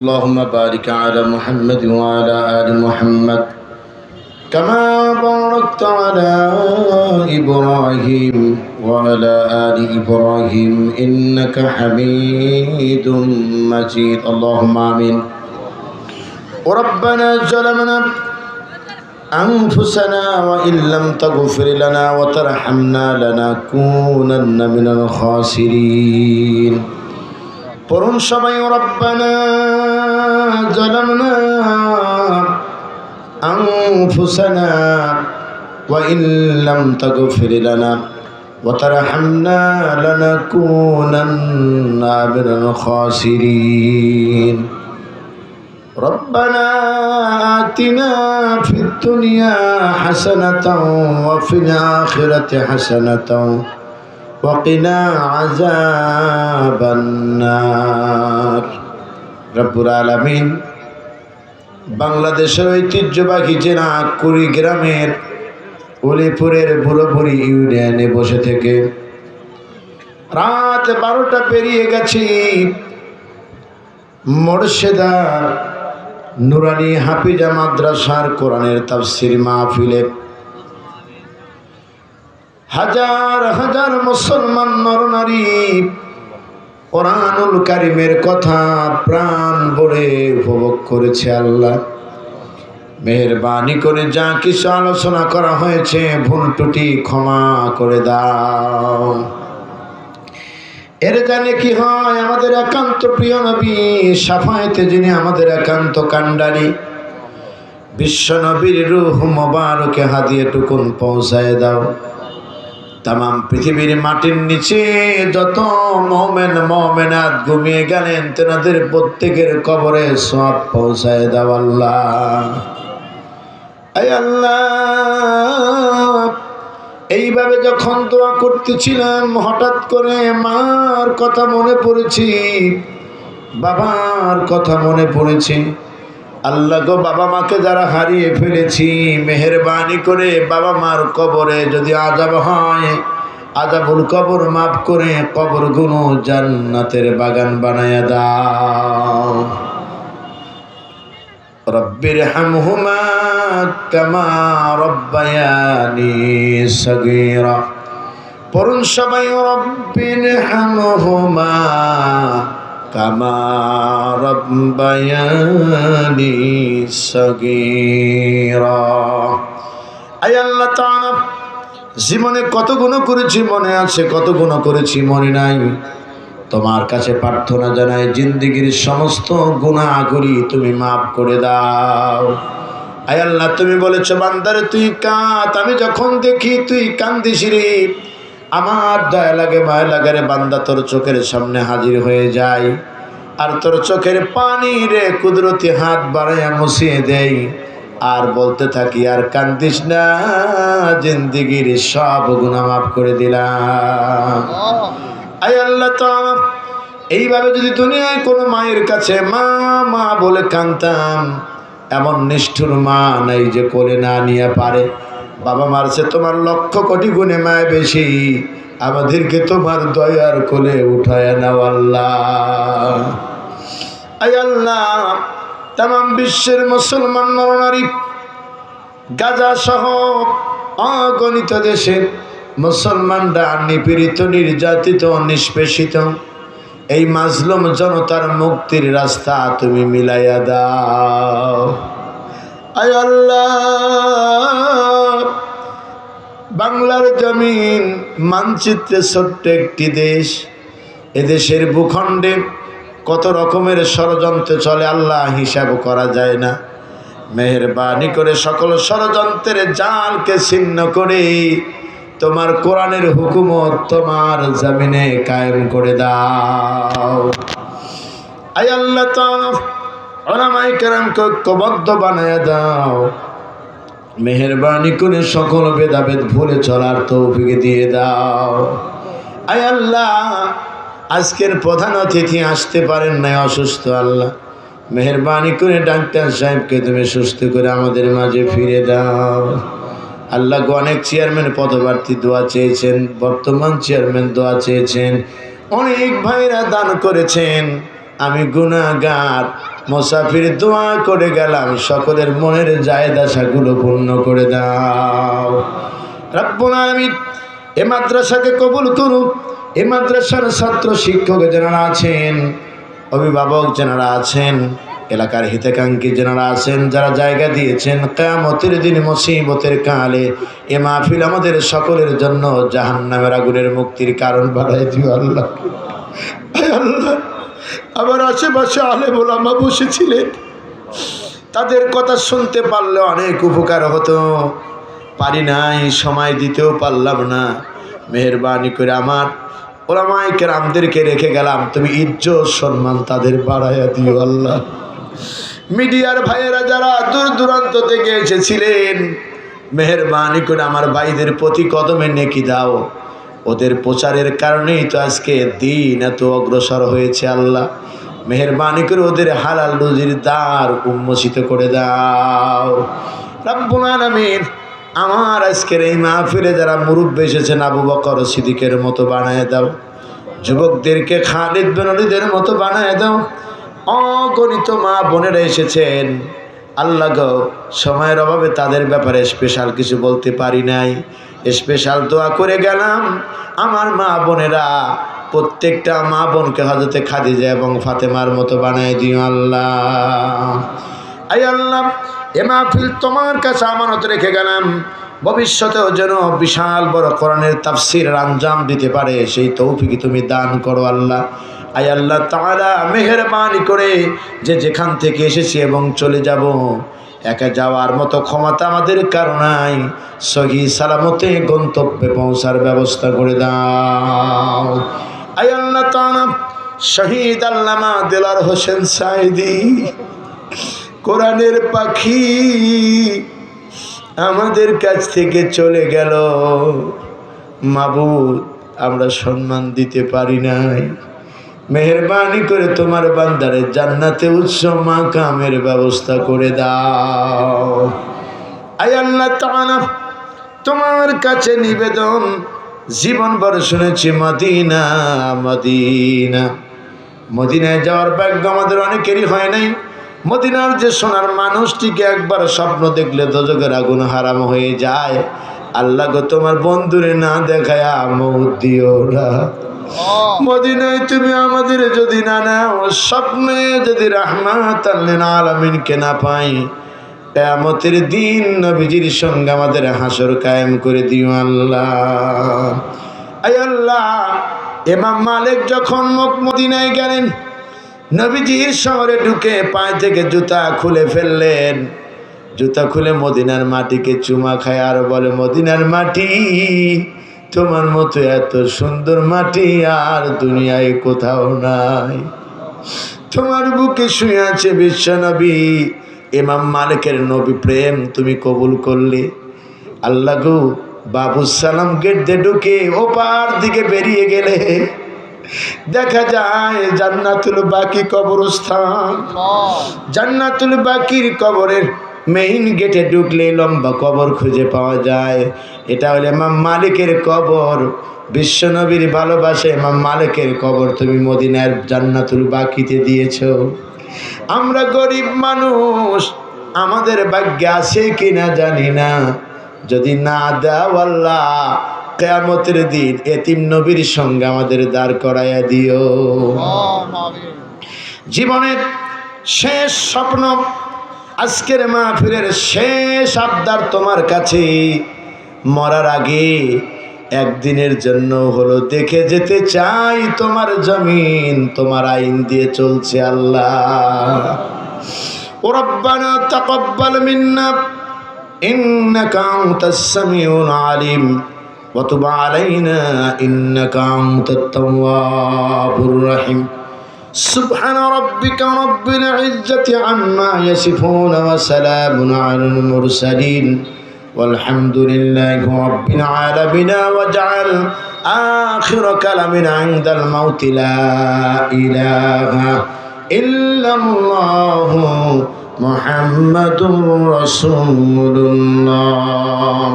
اللهم بارك على محمد وعلى آل محمد كما باركت على إبراهيم وعلى آل إبراهيم إنك حميد مجيد اللهم آمين. وربنا ظلمنا أنفسنا وإن لم تغفر لنا وترحمنا لنكونن من الخاسرين. পড়ুন সবাই রব্বানা যালামনা আনফুসানা ওয়া ইন লাম তাগফির লানা ওয়া তারহামনা লানাকুনান্না মিনাল খাসিরিন। রব্বানা আতিনা ফিদ দুনিয়া হাসানাতাও ওয়া ফিল আখিরাতি হাসানাতাও وقنا عذاب النار. রব্বুল আলামিন বাংলাদেশের ঐতিহ্যবাহী জেলা কুড়িগ্রামের উলিপুরের বুড়োপুরি ইউনিয়নে বসে থেকে রাত 12টা পেরিয়ে গেছি মোর্শেদা নুরানি হাফিজা মাদ্রাসার কোরআনের তাফসীর মাহফিলে হাজার হাজার মুসলমান নরনারী কোরআনুল কারীমের কথা প্রাণ ভরে উপভোগ করেছে। আল্লাহ মেহেরবানি করে যা কিছু আলোচনা করা হয়েছে ভুল ত্রুটি ক্ষমা করে দাও। এর জানে কি হয় আমাদের একান্ত প্রিয় নবী শাফায়েতে যিনি আমাদের একান্ত কান্ডারি বিশ্ব নবীর রূহ মোবারকে হাদিয়াটুকুন পৌঁছায় দাও। তামাম পৃথিবীর মাটির নিচে যত মুমিন মুমিনাত ঘুমিয়ে গেলেন তেনাদের প্রত্যেকের কবরে সওয়াব পৌঁছায় দাও আল্লাহ। আয় আল্লাহ এইভাবে যখন দোয়া করতেছিলাম হঠাৎ করে মার কথা মনে পড়েছি, বাবার কথা মনে পড়েছে। আল্লাহ গো বাবা মাকে যারা হারিয়ে ফেলেছি মেহেরবানি করে বাবা মার কবরে যদি আযাব হয় আযাবুল কবর মাফ করে কবরগুলো জান্নাতের বাগান বানায়া দাও। রব্বির হামহুমা কামা রব্বায়ানি সগীরা। পড়ুন সবাই রব্বির হামহুমা কামা রব্বায়ানি সগীরা। আয় আল্লাহ তাআলা জীবনে কত গুনাহ করেছি মনে আছে, কত গুনাহ করেছি মনে নাই। তোমার কাছে প্রার্থনা জানাই জিন্দেগীর সমস্ত গুনাহগুলি তুমি মাফ করে দাও। আয় আল্লাহ তুমি বলেছো বান্দারে তুই কাঁদ, আমি যখন দেখি তুই কান্দিস রে আমার দয়া লাগে মায়া লাগে রে বান্দা তোর চোখের সামনে হাজির হয়ে যায় আর তোর চোখের পানি রে কুদরতি হাত বাড়াইয়া মুছিয়ে দেই আর বলতে থাকি আর কান্দিস না, জিন্দেগীর সব গুনাহ মাফ করে দিলাম। আয় আল্লাহ তাআলা এইভাবে যদি দুনিয়ায় কোনো মায়ের কাছে মা মা বলে কাঁদতাম, এমন নিষ্ঠুর মা নাই যে কোলে না নিয়ে পারে। বাবা মারছে তোমার লক্ষ কোটি গুণে মায় বেশি, আমাদেরকে তোমার দয়ার কোলে উঠায় নাও আল্লাহ। আয় আল্লাহ তামাম বিশ্বের মুসলমান নরনারী গাজা সহ অগণিত দেশে মুসলমানরা নিপীড়িত নির্যাতিত নিষ্পেষিত এই মাজলুম জনতার মুক্তির রাস্তা তুমি মিলাইয়া দাও। আয় আল্লাহ বাংলার জমিন মানচিত্রে ছোট্ট একটি দেশ, এদেশের ভূখণ্ডে কত রকমের ষড়যন্ত্র চলে আল্লাহ হিসাব করা যায় না। মেহেরবানি করে সকল ষড়যন্ত্রের জালকে ছিন্ন করে তোমার কোরআনের হুকুমত তোমার জমিনে কায়েম করে দাও। আয় আল্লাহ তাআলা উলামায়ে কেরামকে ঐক্যবদ্ধ বানায়া দাও। মেহেরবানি করে সকল ভেদাভেদ ভুলে চলার তৌফিক দিয়ে দাও। আয় আল্লাহ আজকের প্রধান অতিথি আসতে পারেন নাই অসুস্থ, আল্লাহ মেহেরবানি করে ডাক্তার সাহেবকে তুমি সুস্থ করে আমাদের মাঝে ফিরে দাও। আল্লাহ অনেক চেয়ারম্যান পদপ্রার্থী দোয়া চেয়েছেন, বর্তমান চেয়ারম্যান দোয়া চেয়েছেন, অনেক ভাইরা দান করেছেন। আমি গুনাহগার, মুসাফির দোয়া করে গেলাম, সকলের মনের জায়েদ আশাগুলো পূর্ণ করে দাও রব্বুল আলামিন। এ মাদ্রাসাকে কবুল করুন। এ মাদ্রাসার ছাত্র শিক্ষক যারা আছেন, অভিভাবক যারা আছেন, এলাকার হিতাকাঙ্ক্ষী যারা আছেন, যারা জায়গা দিয়েছেন, কিয়ামতের দিন মুসিবতের কালে এ মাহফিল আমাদের সকলের জন্য জাহান্নামের আগুনের মুক্তির কারণ বানায় দিও আল্লাহ। আল্লাহ, আমার আশেপাশে আলেম ওলামা বসেছিলেন, তাদের কথা শুনতে পারলে অনেক উপকার হতো, পারি নাই, সময় দিতেও পারলাম না। মেহেরবানি করে আমার ওলামায়ে কেরামদেরকে রেখে গেলাম, তুমি ইজ্জত সম্মান তাদের বাড়াইয়া দিও আল্লাহ। মিডিয়ার ভাইয়েরা যারা দূর দূরান্ত থেকে এসেছিলেন, মেহেরবানি করে আমার ভাইদের প্রতি কদমে নেকি দাও। ওদের প্রচারের কারণেই তো আজকে দিন এত অগ্রসর হয়েছে আল্লাহ। মেহেরবানি করে ওদের হালাল রুজির দ্বার উন্মোচিত করে দাও রব্বুল আলামিন। আমার আজকের এই মাহফিলে যারা মুরব্বী এসেছেন, আবু বকর সিদ্দিকের মতো বানায় দাও, যুবকদেরকে খালিদ বিন ওলীদের মতো বানায় দাও। অগণিত মা বোনেরা এসেছেন আল্লাহ গো, সময়ের অভাবে তাদের ব্যাপারে স্পেশাল কিছু বলতে পারি নাই, স্পেশাল দোয়া করে গেলাম। আমার মা বোনেরা, প্রত্যেকটা মা বোনকে হযরতে খাদিজা এবং ফাতেমার মতো বানায় দিও আল্লাহ। আয় আল্লাহ, এ মাহফিল তোমার কাছে আমানত রেখে গেলাম, ভবিষ্যতেও যেন বিশাল বড় কোরআনের তাফসীরের আঞ্জাম দিতে পারে সেই তৌফিক তুমি দান করো আল্লাহ। আয় আল্লাহ তাআলা, মেহেরবানি করে যে যেখান থেকে এসেছি এবং চলে যাব, একা যাওয়ার মতো ক্ষমতা আমাদের কারো নাই, সহি সালামতে গন্তব্যে পৌঁছার ব্যবস্থা করে দাও। আয় আল্লাহ তাআলা, শহীদ আল্লামা দেলার হোসেন সাঈদী কোরআনের পাখি আমাদের কাছ থেকে চলে গেল, মাবুদ আমরা সম্মান দিতে পারি নাই, মেহেরবানি করে তোমার বান্দারে জান্নাতে উচ্চ মাকামের ব্যবস্থা করে দাও। আয় আল্লাহ তাআলা, তোমার কাছে নিবেদন, জীবন ভর শুনেছি মদিনা মদিনা, মদিনায় যাওয়ার ভাগ্য আমাদের অনেকেরই হয় নাই। মদিনার যে সোনার মানুষটিকে একবার স্বপ্ন দেখলে দোজখের আগুন হারাম হয়ে যায়। আল্লাহ গো, তোমার বন্ধুরে না দেখায়া মউত দিও না। মদিনায় তুমি আমাদের যদি না নাও, স্বপ্নে যদি রাহমাতাল লিল আলামিনকে না পাই, কিয়ামতের দিন নবীজির সঙ্গে আমাদের হাসর কায়েম করে দিও আল্লাহ। আয় আল্লাহ, ইমাম মালিক যখন মদিনায় গেলেন, নবীজির শহরে ঢুকে পায়ে থেকে জুতা খুলে ফেললেন, জুতা খুলে মদিনার মাটিকে চুমা খায় আর বলে, মদিনার মাটি, তোমার মতো এত সুন্দর মাটি আর দুনিয়ায় কোথাও নাই, তোমার বুকে শুয়ে আছে বিশ্ব নবী। ইমাম মালিকের নবী প্রেম তুমি কবুল করলে আল্লাহ গো। বাবু সালাম গেট দিয়ে ঢুকে ওপার দিকে বেরিয়ে গেলে দেখা যায় জান্নাতুল বাকি কবরস্থান। জান্নাতুল বাকির কবরের মেইন গেটে ঢুকলে লম্বা কবর খুঁজে পাওয়া যায়। এটা হলো ইমাম মালিকের কবর। বিশ্বনবীর ভালোবাসে ইমাম মালিকের কবর তুমি মদিনার জান্নাতুল বাকিতে দিয়েছো। আমরা গরিব মানুষ, আমাদের ভাগ্যে আছে কিনা জানি না, যদি না দাও আল্লাহ, কিয়ামতের দিন এতিম নবীর সঙ্গে আমাদের দাঁড় করাইয়া দিও। জীবনের শেষ স্বপ্ন, আজকের মাহফিলের শেষ আবদার তোমার কাছে, মরার আগে একদিনের জন্য হলো দেখে যেতে চাই তোমার জমিন, তোমার আইন দিয়ে চলছে আল্লাহ। ও রব্বানা তাকাব্বাল মিন্না ইন্নাকা আনতাস সামিউল আলিম ওয়া তুব আলাইনা ইন্নাকা আনতাত তাওয়াবুর রহিম। সুবহানা রাব্বিকা রাব্বিল ইজ্জাতি আম্মা ইয়াসিফুন ওয়া সালামুন আলাল মুরসালিন والحمد لله رب العالمين واجعل آخر كلامنا عند الموت لا إله إلا الله محمد رسول الله.